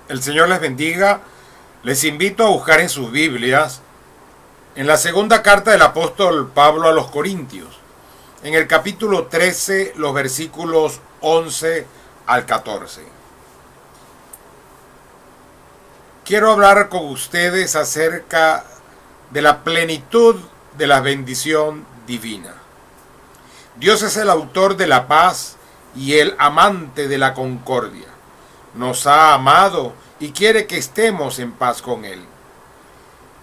El Señor les bendiga. Les invito a buscar en sus Biblias, en la segunda carta del apóstol Pablo a los Corintios, en el capítulo 13, los versículos 11 al 14. Quiero hablar con ustedes acerca de la plenitud de la bendición divina. Dios es el autor de la paz y el amante de la concordia. Nos ha amado y quiere que estemos en paz con Él.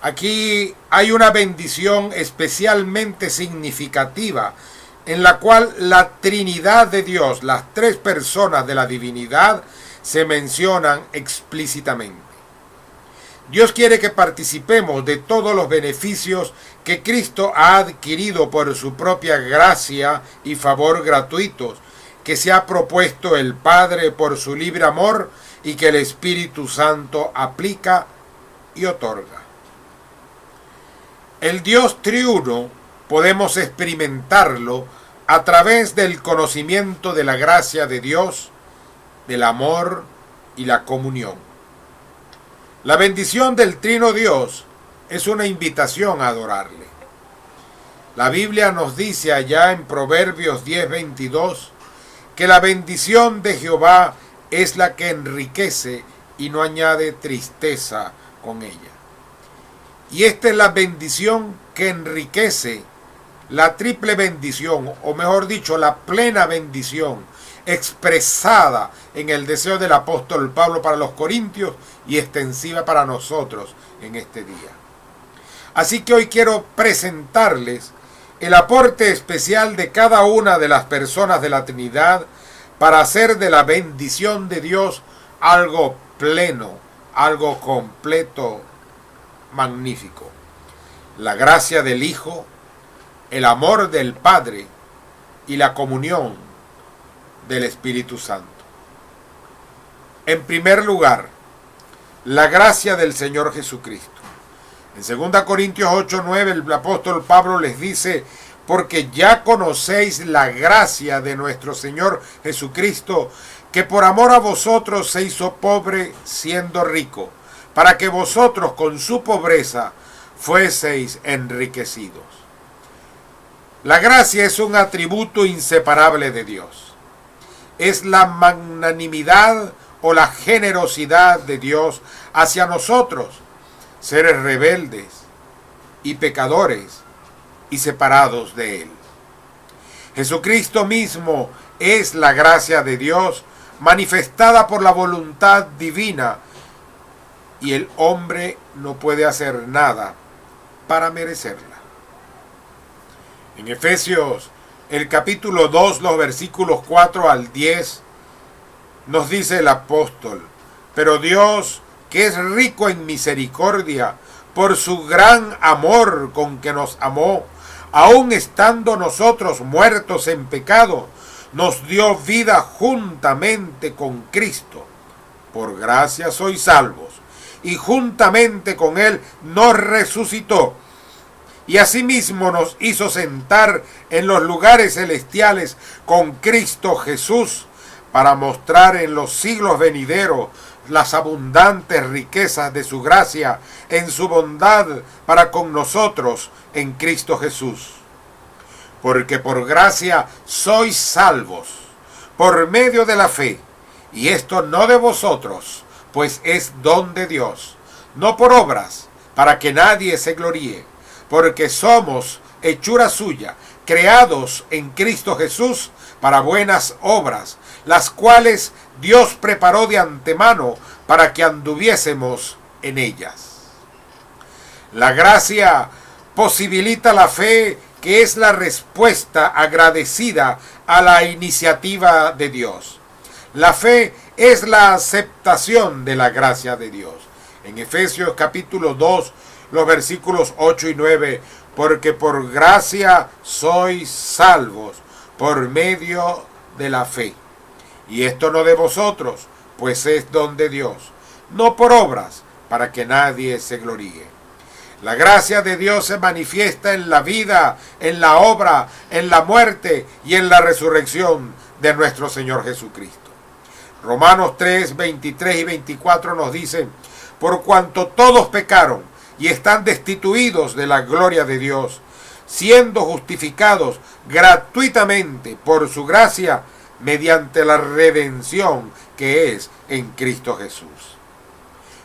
Aquí hay una bendición especialmente significativa en la cual la Trinidad de Dios, las tres personas de la divinidad, se mencionan explícitamente. Dios quiere que participemos de todos los beneficios que Cristo ha adquirido por su propia gracia y favor gratuitos, que se ha propuesto el Padre por su libre amor y que el Espíritu Santo aplica y otorga. El Dios triuno podemos experimentarlo a través del conocimiento de la gracia de Dios, del amor y la comunión. La bendición del Trino Dios es una invitación a adorarle. La Biblia nos dice allá en Proverbios 10:22 que la bendición de Jehová es la que enriquece y no añade tristeza con ella. Y esta es la bendición que enriquece, la triple bendición, o mejor dicho, la plena bendición, expresada en el deseo del apóstol Pablo para los Corintios y extensiva para nosotros en este día. Así que hoy quiero presentarles el aporte especial de cada una de las personas de la Trinidad para hacer de la bendición de Dios algo pleno, algo completo, magnífico. La gracia del Hijo, el amor del Padre y la comunión del Espíritu Santo. En primer lugar, la gracia del Señor Jesucristo. En 2 Corintios 8:9 el apóstol Pablo les dice: porque ya conocéis la gracia de nuestro Señor Jesucristo, que por amor a vosotros se hizo pobre siendo rico, para que vosotros con su pobreza fueseis enriquecidos. La gracia es un atributo inseparable de Dios. Es la magnanimidad o la generosidad de Dios hacia nosotros, seres rebeldes y pecadores y separados de Él. Jesucristo mismo es la gracia de Dios manifestada por la voluntad divina, y el hombre no puede hacer nada para merecerla. En Efesios, el capítulo 2, los versículos 4 al 10, nos dice el apóstol: pero Dios, que es rico en misericordia, por su gran amor con que nos amó, aun estando nosotros muertos en pecado, nos dio vida juntamente con Cristo. Por gracia sois salvos, y juntamente con Él nos resucitó, y asimismo nos hizo sentar en los lugares celestiales con Cristo Jesús, para mostrar en los siglos venideros las abundantes riquezas de su gracia en su bondad para con nosotros en Cristo Jesús. Porque por gracia sois salvos, por medio de la fe, y esto no de vosotros, pues es don de Dios, no por obras, para que nadie se gloríe, porque somos hechura suya, creados en Cristo Jesús para buenas obras, las cuales Dios preparó de antemano para que anduviésemos en ellas. La gracia posibilita la fe, que es la respuesta agradecida a la iniciativa de Dios. La fe es la aceptación de la gracia de Dios. En Efesios capítulo 2, los versículos 8 y 9, porque por gracia sois salvos por medio de la fe. Y esto no de vosotros, pues es don de Dios, no por obras, para que nadie se gloríe. La gracia de Dios se manifiesta en la vida, en la obra, en la muerte y en la resurrección de nuestro Señor Jesucristo. Romanos 3, 23 y 24 nos dicen: por cuanto todos pecaron y están destituidos de la gloria de Dios, siendo justificados gratuitamente por su gracia mediante la redención que es en Cristo Jesús.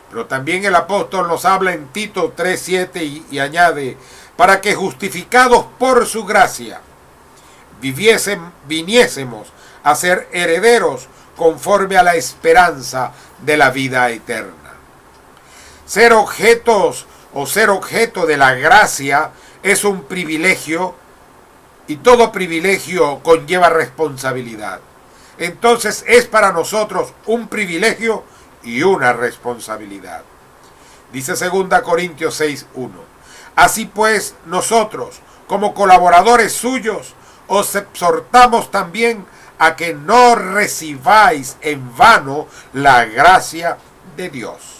Pero también el apóstol nos habla en Tito 3:7 y añade: para que justificados por su gracia viniésemos a ser herederos conforme a la esperanza de la vida eterna. Ser objetos o ser objeto de la gracia es un privilegio, y todo privilegio conlleva responsabilidad. Entonces es para nosotros un privilegio y una responsabilidad. Dice 2 Corintios 6:1: así pues, nosotros, como colaboradores suyos, os exhortamos también a que no recibáis en vano la gracia de Dios.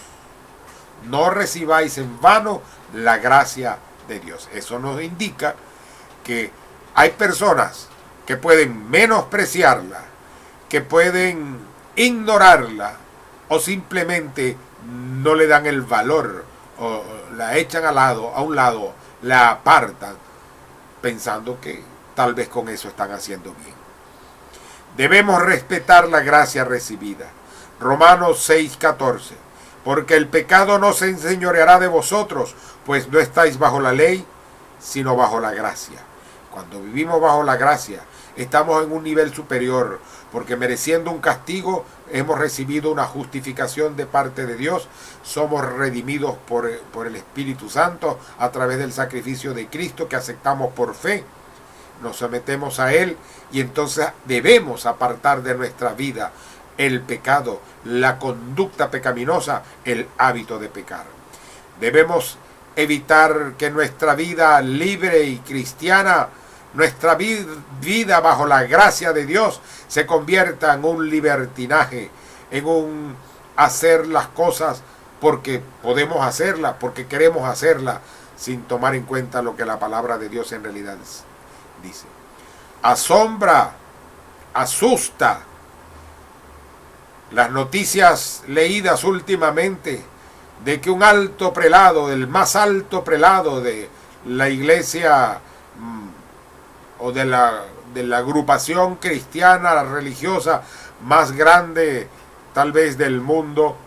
No recibáis en vano la gracia de Dios. Eso nos indica que hay personas que pueden menospreciarla, que pueden ignorarla, o simplemente no le dan el valor, o la echan a un lado, la apartan, pensando que tal vez con eso están haciendo bien. Debemos respetar la gracia recibida. Romanos 6:14: porque el pecado no se enseñoreará de vosotros, pues no estáis bajo la ley, sino bajo la gracia. Cuando vivimos bajo la gracia, estamos en un nivel superior, porque mereciendo un castigo, hemos recibido una justificación de parte de Dios. Somos redimidos por el Espíritu Santo a través del sacrificio de Cristo que aceptamos por fe. Nos sometemos a Él y entonces debemos apartar de nuestra vida el pecado, la conducta pecaminosa, el hábito de pecar. Debemos evitar que nuestra vida libre y cristiana, nuestra vida bajo la gracia de Dios, se convierta en un libertinaje, en un hacer las cosas porque podemos hacerlas, porque queremos hacerlas, sin tomar en cuenta lo que la palabra de Dios en realidad dice. Asombra, asusta las noticias leídas últimamente de que un alto prelado, el más alto prelado de la iglesia o de la agrupación cristiana religiosa más grande tal vez del mundo,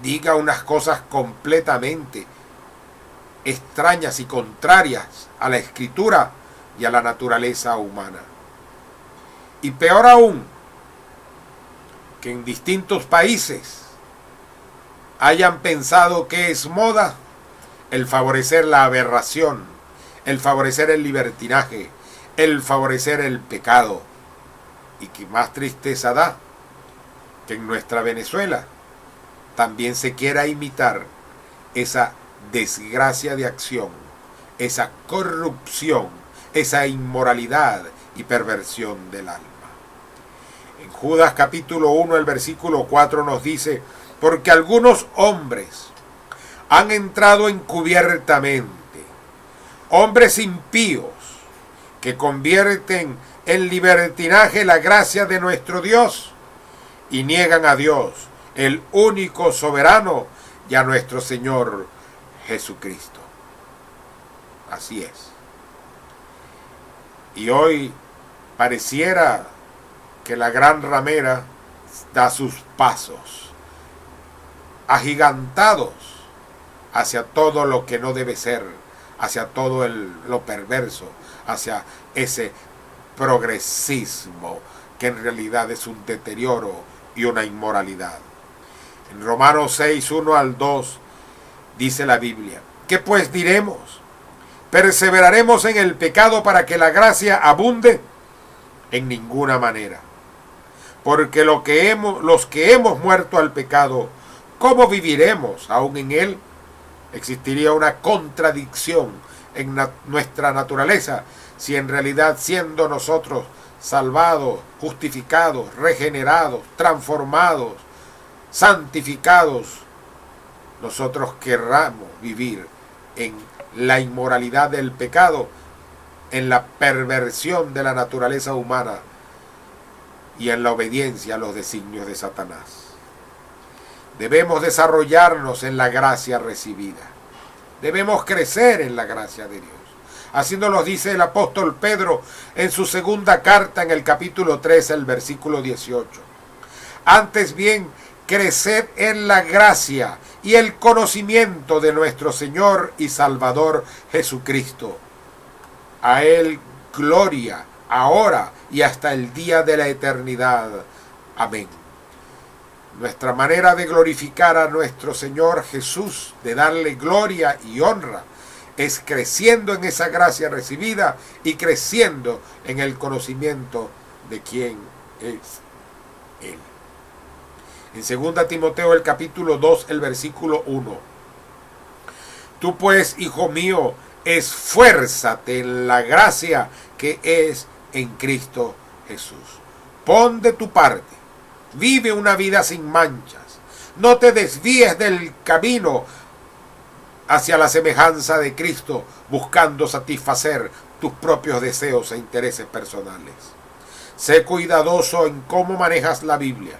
diga unas cosas completamente extrañas y contrarias a la escritura y a la naturaleza humana. Y peor aún, que en distintos países hayan pensado que es moda el favorecer la aberración, el favorecer el libertinaje, el favorecer el pecado. Y que más tristeza da que en nuestra Venezuela también se quiera imitar esa desgracia de acción, esa corrupción, esa inmoralidad y perversión del alma. En Judas capítulo 1, el versículo 4 nos dice: porque algunos hombres han entrado encubiertamente, hombres impíos, que convierten en libertinaje la gracia de nuestro Dios y niegan a Dios, el único soberano, y a nuestro Señor Jesucristo. Así es. Y hoy pareciera que la gran ramera da sus pasos agigantados hacia todo lo que no debe ser, hacia todo lo perverso, hacia ese progresismo que en realidad es un deterioro y una inmoralidad. En Romanos 6, 1 al 2 dice la Biblia: ¿qué pues diremos? ¿Perseveraremos en el pecado para que la gracia abunde? En ninguna manera. Porque los que hemos muerto al pecado, ¿cómo viviremos aún en él? Existiría una contradicción en nuestra naturaleza si en realidad, siendo nosotros salvados, justificados, regenerados, transformados, santificados, nosotros querramos vivir en la inmoralidad del pecado, en la perversión de la naturaleza humana y en la obediencia a los designios de Satanás. Debemos desarrollarnos en la gracia recibida. Debemos crecer en la gracia de Dios. Así nos lo dice el apóstol Pedro en su segunda carta, en el capítulo 13, el versículo 18. Antes bien, creced en la gracia y el conocimiento de nuestro Señor y Salvador Jesucristo. A Él gloria, ahora y hasta el día de la eternidad. Amén. Nuestra manera de glorificar a nuestro Señor Jesús, de darle gloria y honra, es creciendo en esa gracia recibida y creciendo en el conocimiento de quién es Él. En 2 Timoteo el capítulo 2, el versículo 1. Tú pues, hijo mío, esfuérzate en la gracia que es en Cristo Jesús. Pon de tu parte, vive una vida sin manchas, no te desvíes del camino hacia la semejanza de Cristo, buscando satisfacer tus propios deseos e intereses personales. Sé cuidadoso en cómo manejas la Biblia.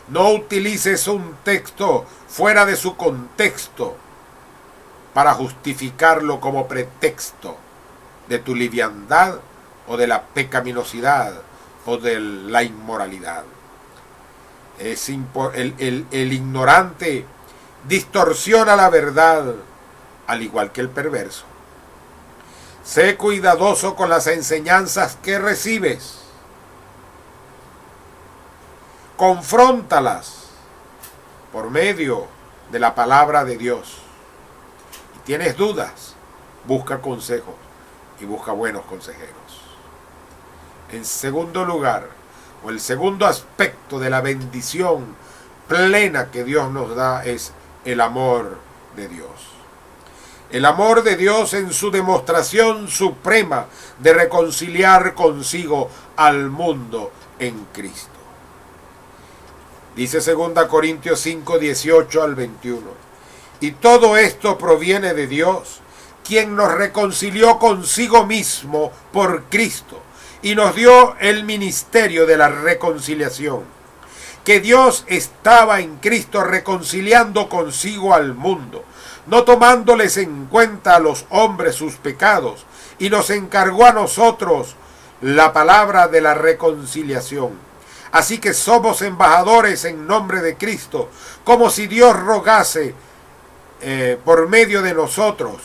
No utilices un texto fuera de su contexto para justificarlo como pretexto de tu liviandad o de la pecaminosidad o de la inmoralidad. El ignorante distorsiona la verdad, al igual que el perverso. Sé cuidadoso con las enseñanzas que recibes. Confróntalas por medio de la palabra de Dios. Si tienes dudas, busca consejos y busca buenos consejeros. En segundo lugar, o el segundo aspecto de la bendición plena que Dios nos da es el amor de Dios. El amor de Dios en su demostración suprema de reconciliar consigo al mundo en Cristo. Dice 2 Corintios 5, 18 al 21. Y todo esto proviene de Dios, quien nos reconcilió consigo mismo por Cristo y nos dio el ministerio de la reconciliación. Que Dios estaba en Cristo reconciliando consigo al mundo, no tomándoles en cuenta a los hombres sus pecados, y nos encargó a nosotros la palabra de la reconciliación. Así que somos embajadores en nombre de Cristo, como si Dios rogase por medio de nosotros.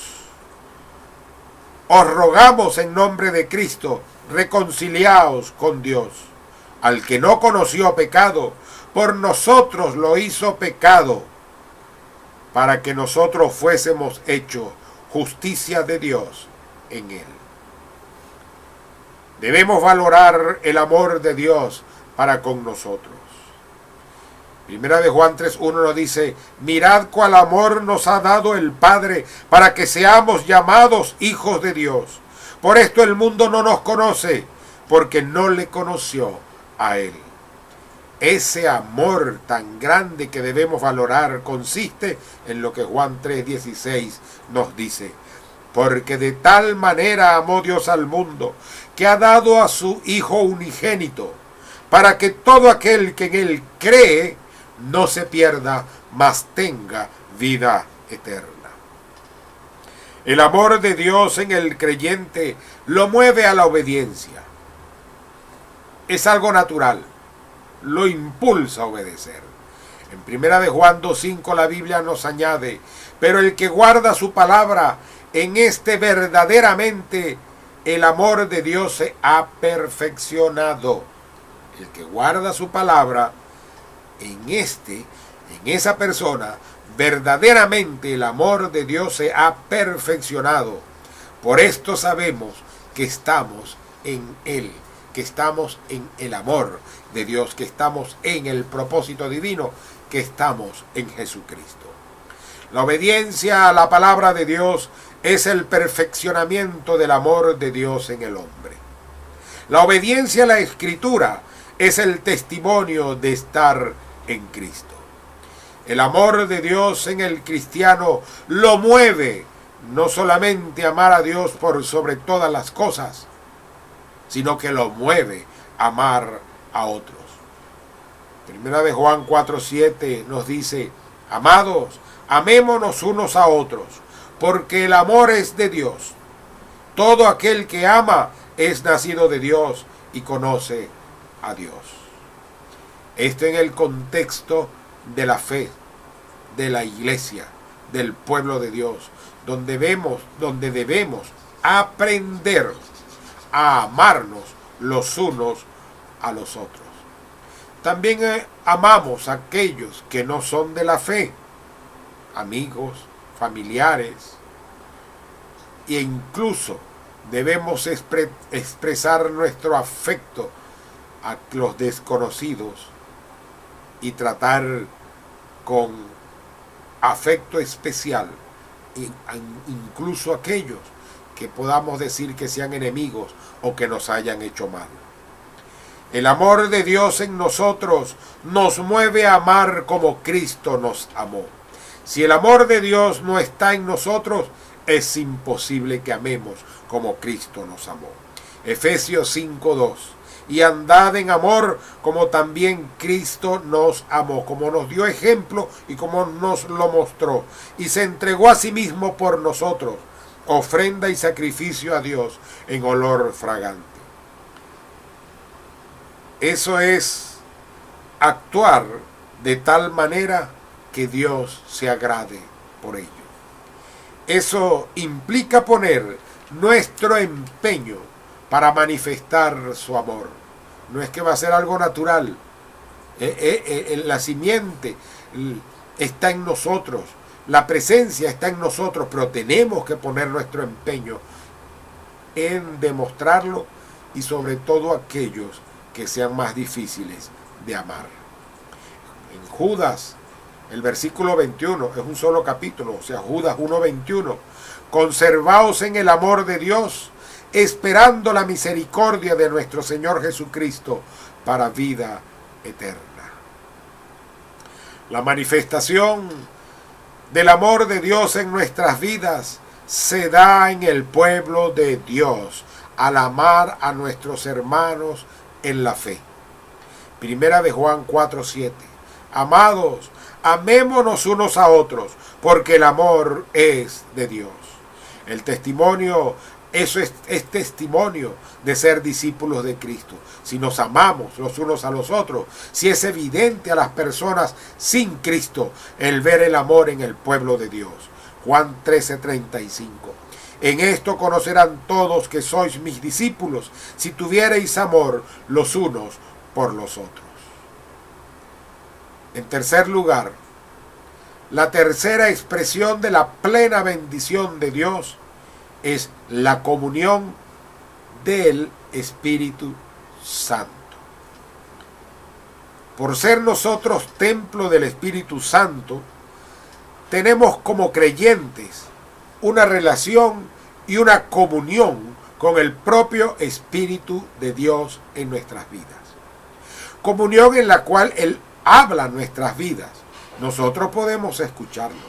Os rogamos en nombre de Cristo, reconciliaos con Dios. Al que no conoció pecado, por nosotros lo hizo pecado, para que nosotros fuésemos hechos justicia de Dios en él. Debemos valorar el amor de Dios para con nosotros. Primera de Juan 3:1 nos dice: mirad cuál amor nos ha dado el Padre para que seamos llamados hijos de Dios. Por esto el mundo no nos conoce, porque no le conoció a Él. Ese amor tan grande que debemos valorar consiste en lo que Juan 3:16 nos dice: porque de tal manera amó Dios al mundo, que ha dado a su Hijo unigénito, para que todo aquel que en Él cree no se pierda, mas tenga vida eterna. El amor de Dios en el creyente lo mueve a la obediencia. Es algo natural, lo impulsa a obedecer. En Primera de Juan 2:5 la Biblia nos añade: pero el que guarda su palabra, en este verdaderamente el amor de Dios se ha perfeccionado. El que guarda su palabra, en esa persona, verdaderamente el amor de Dios se ha perfeccionado. Por esto sabemos que estamos en Él, que estamos en el amor de Dios, que estamos en el propósito divino, que estamos en Jesucristo. La obediencia a la palabra de Dios es el perfeccionamiento del amor de Dios en el hombre. La obediencia a la Escritura es el testimonio de estar en Cristo. El amor de Dios en el cristiano lo mueve no solamente a amar a Dios por sobre todas las cosas, sino que lo mueve a amar a otros. Primera de Juan 4:7 nos dice: amados, amémonos unos a otros, porque el amor es de Dios. Todo aquel que ama es nacido de Dios y conoce a Dios. Esto en el contexto de la fe, de la iglesia, del pueblo de Dios, donde debemos aprender a amarnos los unos a los otros. También amamos a aquellos que no son de la fe, amigos, familiares, e incluso debemos expresar nuestro afecto a los desconocidos y tratar con afecto especial incluso aquellos que podamos decir que sean enemigos o que nos hayan hecho mal. El amor de Dios en nosotros nos mueve a amar como Cristo nos amó. Si el amor de Dios no está en nosotros, es imposible que amemos como Cristo nos amó. Efesios 5:2. Y andad en amor como también Cristo nos amó, como nos dio ejemplo y como nos lo mostró, y se entregó a sí mismo por nosotros, ofrenda y sacrificio a Dios en olor fragante. Eso es actuar de tal manera que Dios se agrade por ello. Eso implica poner nuestro empeño para manifestar su amor. No es que va a ser algo natural. La simiente está en nosotros, la presencia está en nosotros, pero tenemos que poner nuestro empeño en demostrarlo, y sobre todo aquellos que sean más difíciles de amar. En Judas, el versículo 21, es un solo capítulo, o sea, Judas 1:21. Conservaos en el amor de Dios, esperando la misericordia de nuestro Señor Jesucristo para vida eterna. La manifestación del amor de Dios en nuestras vidas se da en el pueblo de Dios al amar a nuestros hermanos en la fe. Primera de Juan 4:7. Amados, amémonos unos a otros, porque el amor es de Dios. El testimonio, eso es testimonio de ser discípulos de Cristo. Si nos amamos los unos a los otros, si es evidente a las personas sin Cristo el ver el amor en el pueblo de Dios. Juan 13:35. En esto conocerán todos que sois mis discípulos, si tuviereis amor los unos por los otros. En tercer lugar, la tercera expresión de la plena bendición de Dios es la comunión del Espíritu Santo. Por ser nosotros templo del Espíritu Santo, tenemos como creyentes una relación y una comunión con el propio Espíritu de Dios en nuestras vidas. Comunión en la cual Él habla nuestras vidas. Nosotros podemos escucharlo,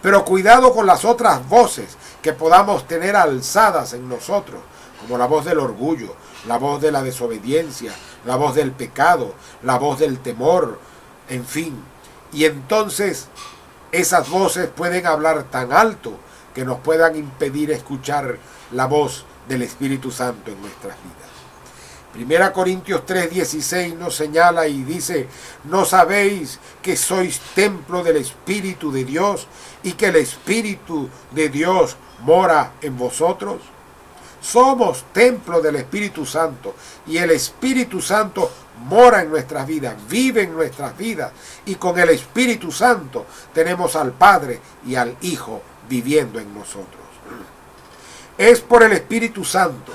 pero cuidado con las otras voces que podamos tener alzadas en nosotros, como la voz del orgullo, la voz de la desobediencia, la voz del pecado, la voz del temor, en fin. Y entonces esas voces pueden hablar tan alto que nos puedan impedir escuchar la voz del Espíritu Santo en nuestras vidas. Primera Corintios 3:16 nos señala y dice: ¿no sabéis que sois templo del Espíritu de Dios y que el Espíritu de Dios mora en vosotros? Somos templo del Espíritu Santo, y el Espíritu Santo mora en nuestras vidas, vive en nuestras vidas, y con el Espíritu Santo tenemos al Padre y al Hijo viviendo en nosotros. Es por el Espíritu Santo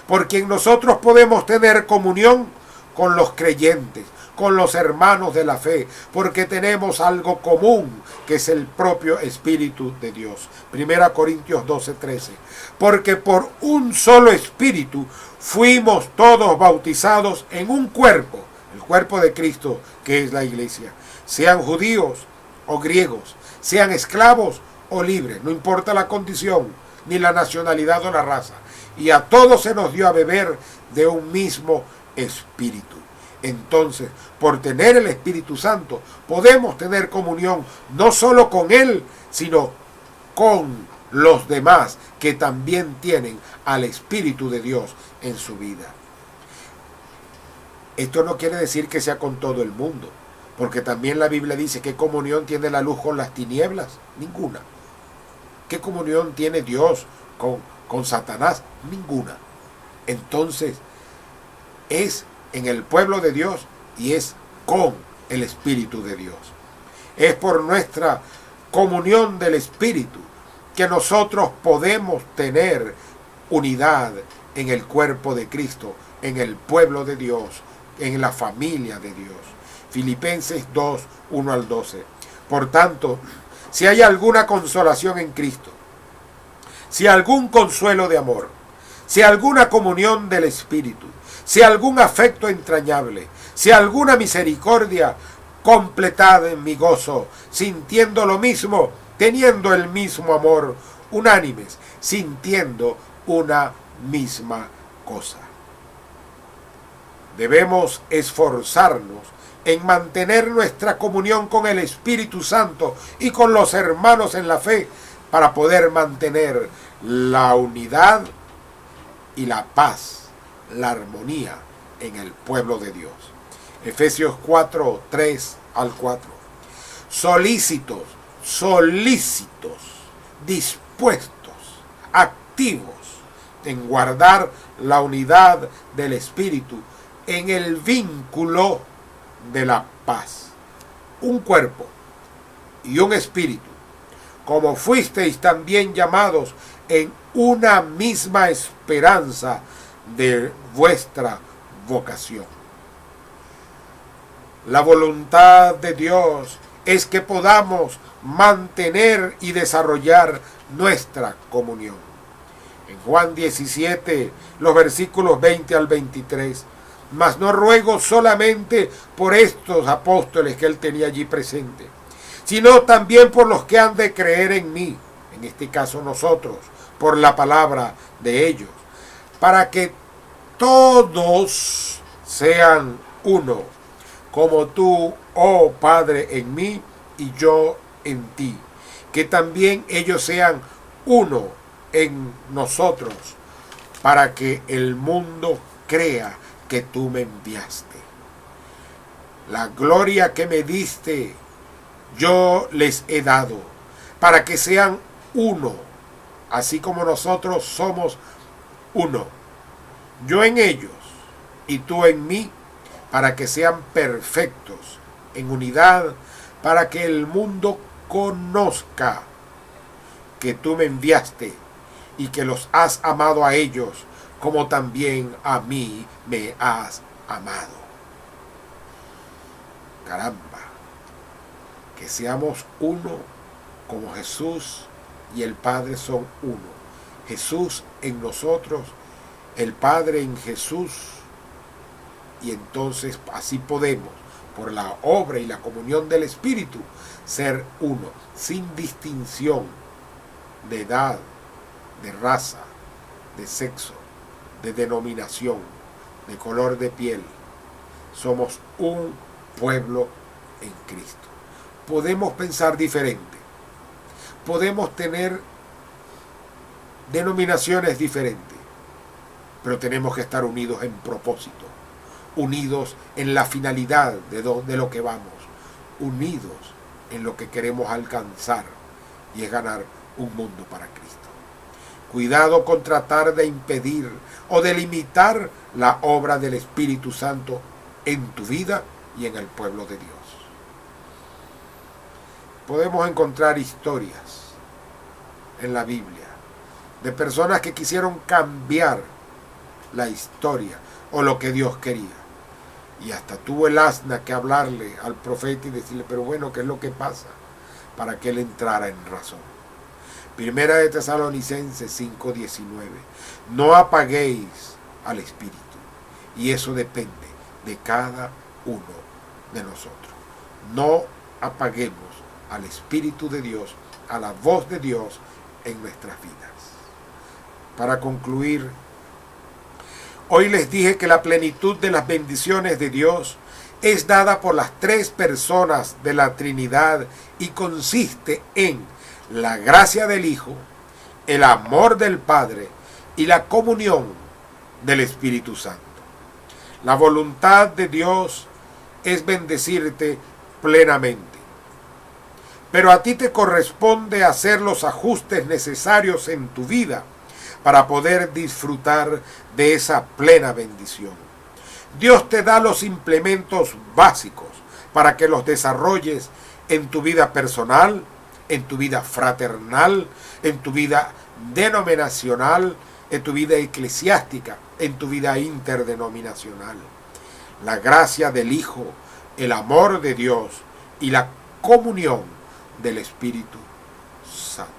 por quien nosotros podemos tener comunión con los creyentes, con los hermanos de la fe, porque tenemos algo común, que es el propio Espíritu de Dios. Primera Corintios 12:13. Porque por un solo Espíritu fuimos todos bautizados en un cuerpo, el cuerpo de Cristo, que es la iglesia. Sean judíos o griegos, sean esclavos o libres, no importa la condición, ni la nacionalidad o la raza. Y a todos se nos dio a beber de un mismo Espíritu. Entonces, por tener el Espíritu Santo, podemos tener comunión no solo con Él, sino con los demás que también tienen al Espíritu de Dios en su vida. Esto no quiere decir que sea con todo el mundo, porque también la Biblia dice: ¿qué comunión tiene la luz con las tinieblas? Ninguna. ¿Qué comunión tiene Dios con Satanás? Ninguna. Entonces, es en el pueblo de Dios y es con el Espíritu de Dios. Es por nuestra comunión del Espíritu que nosotros podemos tener unidad en el cuerpo de Cristo, en el pueblo de Dios, en la familia de Dios. Filipenses 2, 1 al 12. Por tanto, si hay alguna consolación en Cristo, si algún consuelo de amor, si alguna comunión del Espíritu, si algún afecto entrañable, si alguna misericordia, completad en mi gozo, sintiendo lo mismo, teniendo el mismo amor, unánimes, sintiendo una misma cosa. Debemos esforzarnos en mantener nuestra comunión con el Espíritu Santo y con los hermanos en la fe para poder mantener la unidad y la paz, la armonía en el pueblo de Dios. Efesios 4, 3 al 4. Solícitos, dispuestos, activos en guardar la unidad del Espíritu en el vínculo de la paz. Un cuerpo y un espíritu, como fuisteis también llamados en una misma esperanza de vuestra vocación. La voluntad de Dios es que podamos mantener y desarrollar nuestra comunión. En Juan 17, los versículos 20 al 23, mas no ruego solamente por estos apóstoles que él tenía allí presente, sino también por los que han de creer en mí, en este caso nosotros, por la palabra de ellos, para que todos sean uno, como tú, oh Padre, en mí y yo en ti, que también ellos sean uno en nosotros, para que el mundo crea que tú me enviaste. La gloria que me diste, yo les he dado, para que sean uno, así como nosotros somos uno. Yo en ellos y tú en mí, para que sean perfectos en unidad, para que el mundo conozca que tú me enviaste y que los has amado a ellos, como también a mí me has amado. Caramba, que seamos uno como Jesús y el Padre son uno. Jesús en nosotros, el Padre en Jesús, y entonces así podemos, por la obra y la comunión del Espíritu, ser uno, sin distinción de edad, de raza, de sexo, de denominación, de color de piel. Somos un pueblo en Cristo. Podemos pensar diferente, podemos tener denominaciones diferentes, pero tenemos que estar unidos en propósito, unidos en la finalidad de lo que vamos, unidos en lo que queremos alcanzar, y es ganar un mundo para Cristo. Cuidado con tratar de impedir o de limitar la obra del Espíritu Santo en tu vida y en el pueblo de Dios. Podemos encontrar historias en la Biblia de personas que quisieron cambiar la historia o lo que Dios quería. Y hasta tuvo el asna que hablarle al profeta y decirle: pero bueno, ¿qué es lo que pasa? Para que él entrara en razón. Primera de Tesalonicenses 5:19. No apaguéis al Espíritu. Y eso depende de cada uno de nosotros. No apaguemos al Espíritu de Dios, a la voz de Dios en nuestras vidas. Para concluir, Hoy les dije que la plenitud de las bendiciones de Dios es dada por las tres personas de la Trinidad y consiste en la gracia del Hijo, el amor del Padre y la comunión del Espíritu Santo. La voluntad de Dios es bendecirte plenamente, pero a ti te corresponde hacer los ajustes necesarios en tu vida para poder disfrutar de esa plena bendición. Dios te da los implementos básicos para que los desarrolles en tu vida personal, en tu vida fraternal, en tu vida denominacional, en tu vida eclesiástica, en tu vida interdenominacional. La gracia del Hijo, el amor de Dios y la comunión del Espíritu Santo.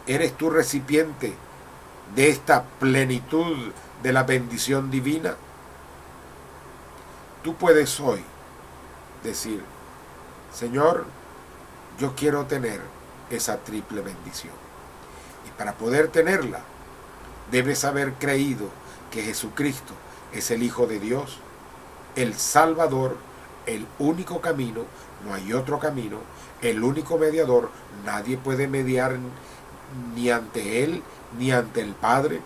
¿Eres tú recipiente de esta plenitud de la bendición divina? Tú puedes hoy decir: Señor, yo quiero tener esa triple bendición. Y para poder tenerla, debes haber creído que Jesucristo es el Hijo de Dios, el Salvador, el único camino, no hay otro camino, el único mediador. Nadie puede mediar ni ante Él ni ante el Padre,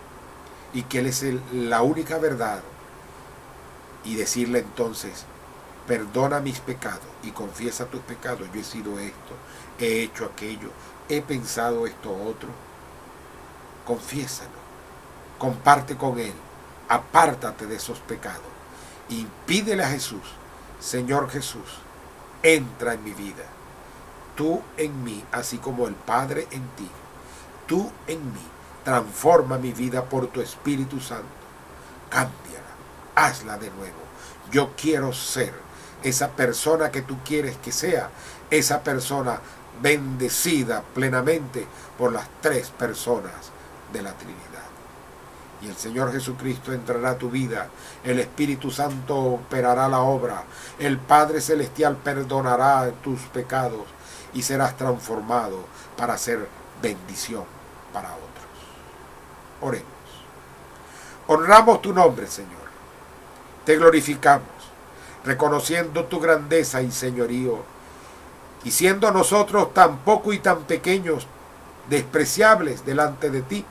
y que Él es la única verdad. Y decirle entonces: perdona mis pecados y confiesa tus pecados. Yo he sido esto, he hecho aquello, he pensado esto otro. Confiésalo, comparte con Él, apártate de esos pecados y pídele a Jesús: Señor Jesús, entra en mi vida, tú en mí, así como el Padre en ti, tú en mí, transforma mi vida por tu Espíritu Santo, cámbiala, hazla de nuevo. Yo quiero ser esa persona que tú quieres que sea, esa persona bendecida plenamente por las tres personas de la Trinidad. Y el Señor Jesucristo entrará a tu vida, el Espíritu Santo operará la obra, el Padre Celestial perdonará tus pecados y serás transformado para ser bendición para otros. Oremos. Honramos tu nombre, Señor. Te glorificamos, reconociendo tu grandeza y señorío, y siendo nosotros tan poco y tan pequeños, despreciables delante de ti,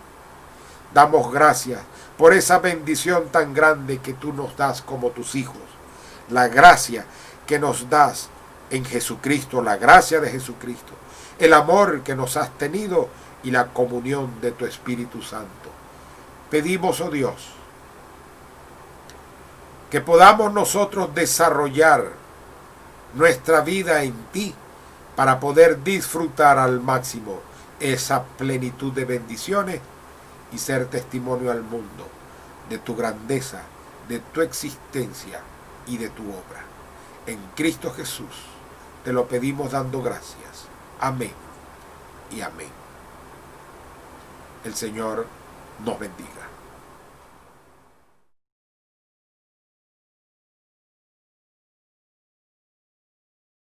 damos gracias por esa bendición tan grande que tú nos das como tus hijos, la gracia que nos das en Jesucristo, la gracia de Jesucristo, el amor que nos has tenido y la comunión de tu Espíritu Santo. Pedimos, oh Dios, que podamos nosotros desarrollar nuestra vida en ti para poder disfrutar al máximo esa plenitud de bendiciones y ser testimonio al mundo de tu grandeza, de tu existencia y de tu obra. En Cristo Jesús te lo pedimos dando gracias. Amén y amén. El Señor nos bendiga.